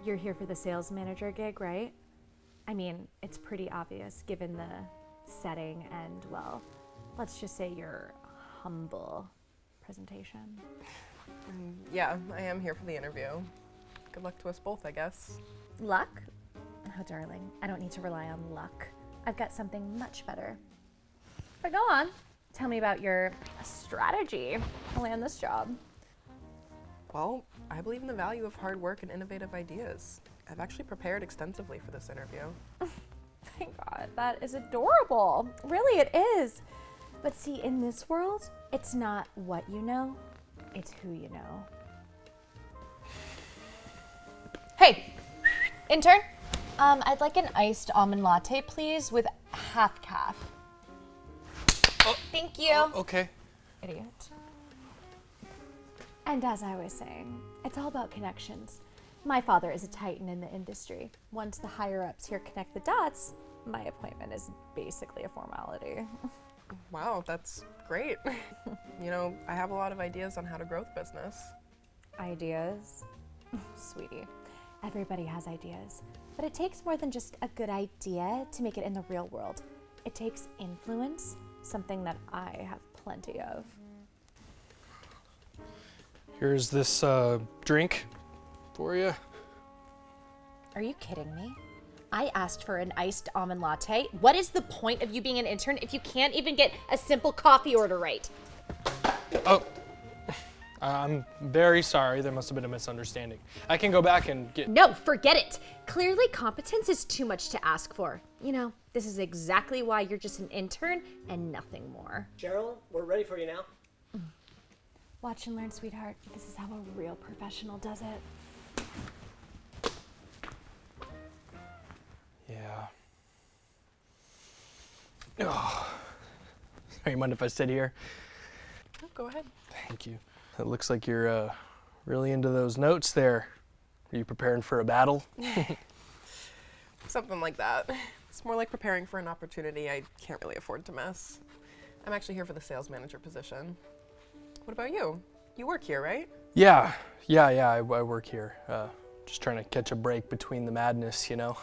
you're here for the sales manager gig, right? I mean, it's pretty obvious given the setting and, well, let's just say your humble presentation. Yeah, I am here for the interview. Good luck to us both, I guess. Luck? Oh, darling, I don't need to rely on luck. I've got something much better. But go on, tell me about your strategy to land this job. Well, I believe in the value of hard work and innovative ideas. I've actually prepared extensively for this interview. Thank God, that is adorable. Really, it is. But see, in this world, it's not what you know, it's who you know. Hey, intern. I'd like an iced almond latte, please, with half calf. Oh, Thank you. oh, okay. Idiot. And as I was saying, it's all about connections. My father is a titan in the industry. Once the higher-ups here connect the dots, my appointment is basically a formality. Wow, that's great. You know, I have a lot of ideas on how to grow the business. Ideas? Sweetie, everybody has ideas. But it takes more than just a good idea to make it in the real world. It takes influence, something that I have plenty of. Here's this drink for you. Are you kidding me? I asked for an iced almond latte. What is the point of you being an intern if you can't even get a simple coffee order right? Oh, I'm very sorry. There must have been a misunderstanding. I can go back and get... No, forget it. Clearly, competence is too much to ask for. You know, this is exactly why you're just an intern and nothing more. Cheryl, we're ready for you now. Watch and learn, sweetheart. This is how a real professional does it. Yeah. Oh. Sorry, you mind if I sit here? Oh, go ahead. Thank you. It looks like you're really into those notes there. Are you preparing for a battle? Something like that. It's more like preparing for an opportunity I can't really afford to miss. I'm actually here for the sales manager position. What about you? You work here, right? Yeah, I work here. Just trying to catch a break between the madness, you know.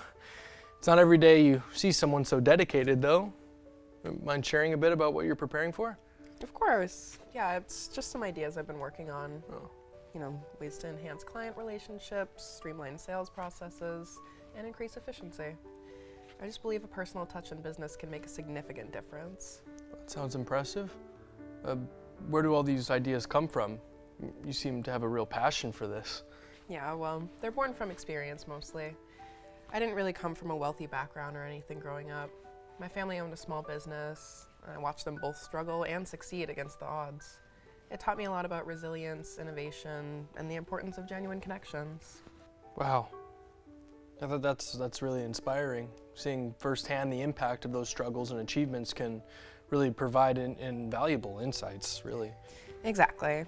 It's not every day you see someone so dedicated, though. Mind sharing a bit about what you're preparing for? Of course. Yeah, it's just some ideas I've been working on. Oh. You know, ways to enhance client relationships, streamline sales processes, and increase efficiency. I just believe a personal touch in business can make a significant difference. That sounds impressive. Where do all these ideas come from? You seem to have a real passion for this. Yeah, well, they're born from experience mostly. I didn't really come from a wealthy background or anything growing up. My family owned a small business. I watched them both struggle and succeed against the odds. It taught me a lot about resilience, innovation, and the importance of genuine connections. Wow. I thought that's really inspiring. Seeing firsthand the impact of those struggles and achievements can really provide invaluable insights, really. Exactly.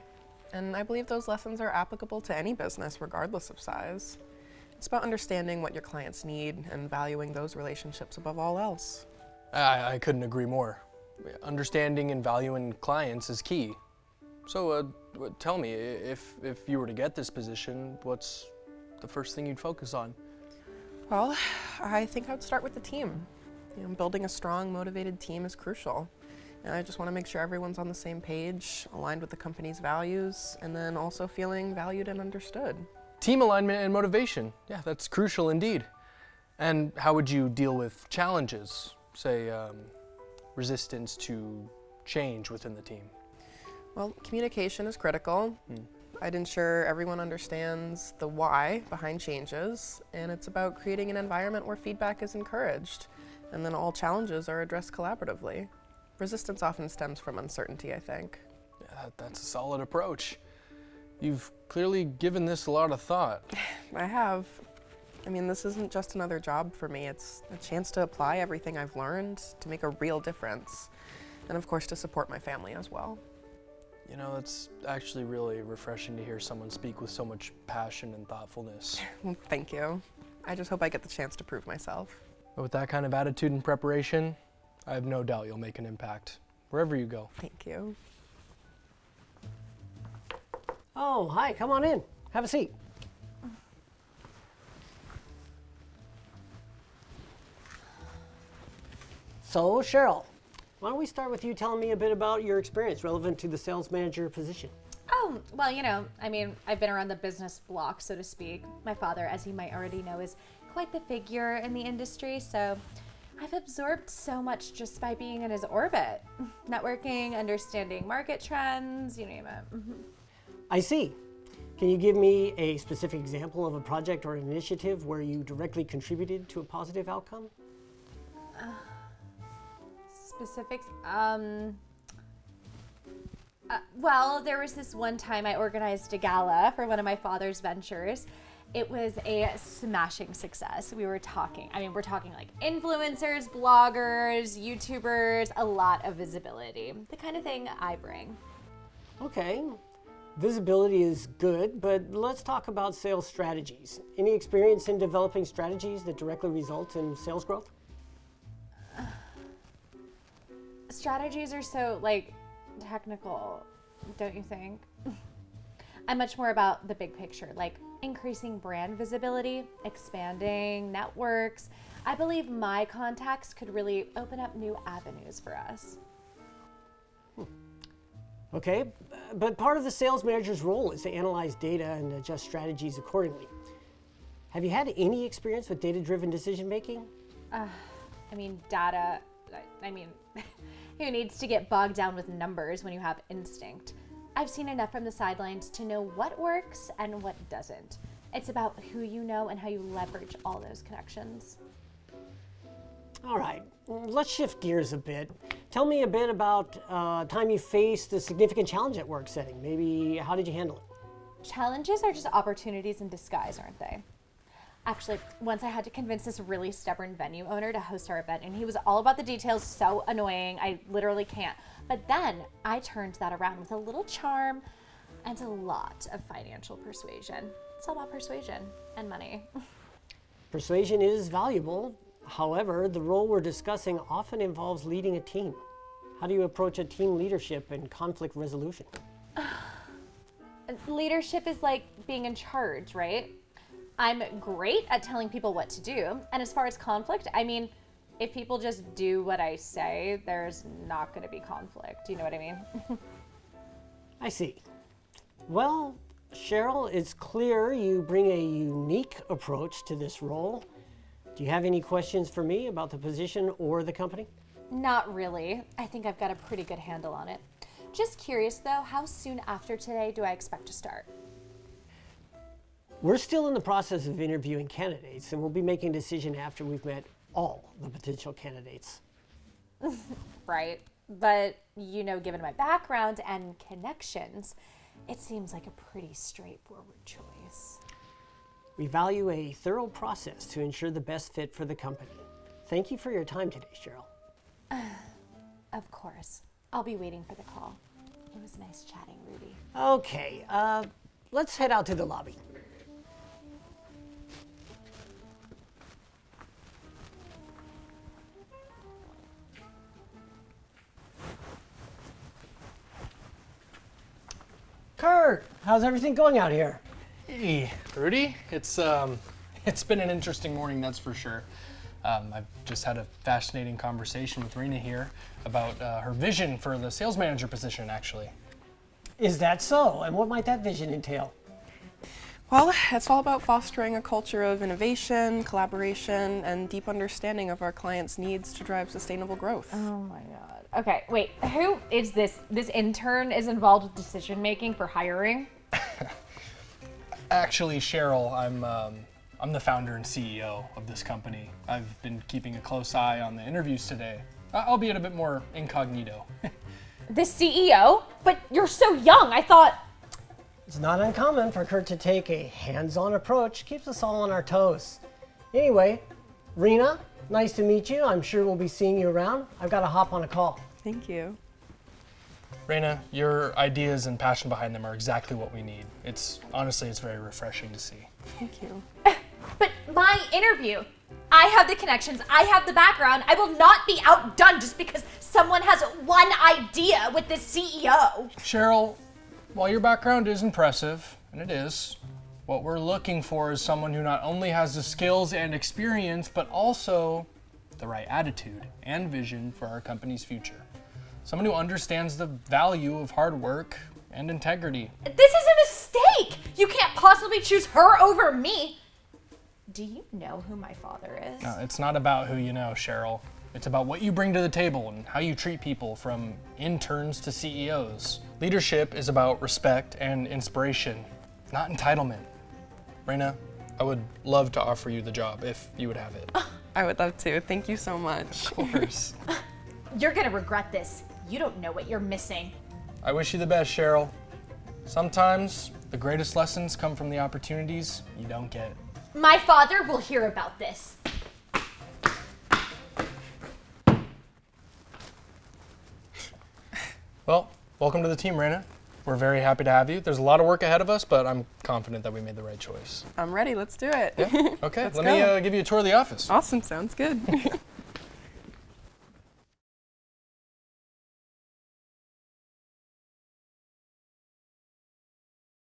And I believe those lessons are applicable to any business, regardless of size. It's about understanding what your clients need and valuing those relationships above all else. I couldn't agree more. Understanding and valuing clients is key. So tell me, if you were to get this position, what's the first thing you'd focus on? Well, I think I would start with the team. You know, building a strong, motivated team is crucial. And I just want to make sure everyone's on the same page, aligned with the company's values, and then also feeling valued and understood. Team alignment and motivation. Yeah, that's crucial indeed. And how would you deal with challenges, say resistance to change within the team? Well, communication is critical. I'd ensure everyone understands the why behind changes, and it's about creating an environment where feedback is encouraged, and then all challenges are addressed collaboratively. Resistance often stems from uncertainty, I think. Yeah, that's a solid approach. You've clearly given this a lot of thought. I have. I mean, this isn't just another job for me. It's a chance to apply everything I've learned to make a real difference, and of course to support my family as well. You know, it's actually really refreshing to hear someone speak with so much passion and thoughtfulness. Thank you. I just hope I get the chance to prove myself. But with that kind of attitude and preparation, I have no doubt you'll make an impact wherever you go. Thank you. Oh, hi, come on in. Have a seat. So, Cheryl, why don't we start with you telling me a bit about your experience relevant to the sales manager position? Oh, well, I've been around the business block, so to speak. My father, as you might already know, is quite the figure in the industry, so I've absorbed so much just by being in his orbit. Networking, understanding market trends, you name it. I see. Can you give me a specific example of a project or an initiative where you directly contributed to a positive outcome? Specifics? Well, there was this one time I organized a gala for one of my father's ventures. It was a smashing success. We're talking like influencers, bloggers, YouTubers, a lot of visibility. The kind of thing I bring. Okay. Visibility is good, but let's talk about sales strategies. Any experience in developing strategies that directly result in sales growth? Strategies are so, technical, don't you think? I'm much more about the big picture, like increasing brand visibility, expanding networks. I believe my contacts could really open up new avenues for us. Okay, but part of the sales manager's role is to analyze data and adjust strategies accordingly. Have you had any experience with data-driven decision making? Data, who needs to get bogged down with numbers when you have instinct? I've seen enough from the sidelines to know what works and what doesn't. It's about who you know and how you leverage all those connections. All right, let's shift gears a bit. Tell me a bit about time you faced a significant challenge at work setting. Maybe how did you handle it? Challenges are just opportunities in disguise, aren't they? Actually, once I had to convince this really stubborn venue owner to host our event, and he was all about the details, so annoying, I literally can't. But then I turned that around with a little charm and a lot of financial persuasion. It's all about persuasion and money. Persuasion is valuable. However, the role we're discussing often involves leading a team. How do you approach a team leadership and conflict resolution? Leadership is like being in charge, right? I'm great at telling people what to do. And as far as conflict, if people just do what I say, there's not going to be conflict. You know what I mean? I see. Well, Cheryl, it's clear you bring a unique approach to this role. Do you have any questions for me about the position or the company? Not really. I think I've got a pretty good handle on it. Just curious though, how soon after today do I expect to start? We're still in the process of interviewing candidates, and we'll be making a decision after we've met all the potential candidates. Right. But, given my background and connections, it seems like a pretty straightforward choice. We value a thorough process to ensure the best fit for the company. Thank you for your time today, Cheryl. Of course. I'll be waiting for the call. It was nice chatting, Rudy. Okay, let's head out to the lobby. Kurt, how's everything going out here? Hey, Rudy. It's been an interesting morning, that's for sure. I've just had a fascinating conversation with Rena here about her vision for the sales manager position, actually. Is that so? And what might that vision entail? Well, it's all about fostering a culture of innovation, collaboration, and deep understanding of our clients' needs to drive sustainable growth. Oh my God. Okay, wait, who is this? This intern is involved with decision making for hiring? Actually, Cheryl, I'm the founder and CEO of this company. I've been keeping a close eye on the interviews today, albeit a bit more incognito. The CEO? But you're so young, I thought. It's not uncommon for Kurt to take a hands-on approach. Keeps us all on our toes. Anyway, Rena, nice to meet you. I'm sure we'll be seeing you around. I've got to hop on a call. Thank you. Rena, your ideas and passion behind them are exactly what we need. Honestly, it's very refreshing to see. Thank you. But my interview, I have the connections, I have the background. I will not be outdone just because someone has one idea with this CEO. Cheryl, while your background is impressive, and it is, what we're looking for is someone who not only has the skills and experience, but also with the right attitude and vision for our company's future. Someone who understands the value of hard work and integrity. This is a mistake! You can't possibly choose her over me! Do you know who my father is? No, it's not about who you know, Cheryl. It's about what you bring to the table and how you treat people, from interns to CEOs. Leadership is about respect and inspiration, not entitlement. Raina, I would love to offer you the job if you would have it. I would love to. Thank you so much. Of course. You're gonna regret this. You don't know what you're missing. I wish you the best, Cheryl. Sometimes the greatest lessons come from the opportunities you don't get. My father will hear about this. Well, welcome to the team, Raina. We're very happy to have you. There's a lot of work ahead of us, but I'm confident that we made the right choice. I'm ready. Let's do it. Yeah? Okay, Let's let go. me give you a tour of the office. Awesome. Sounds good.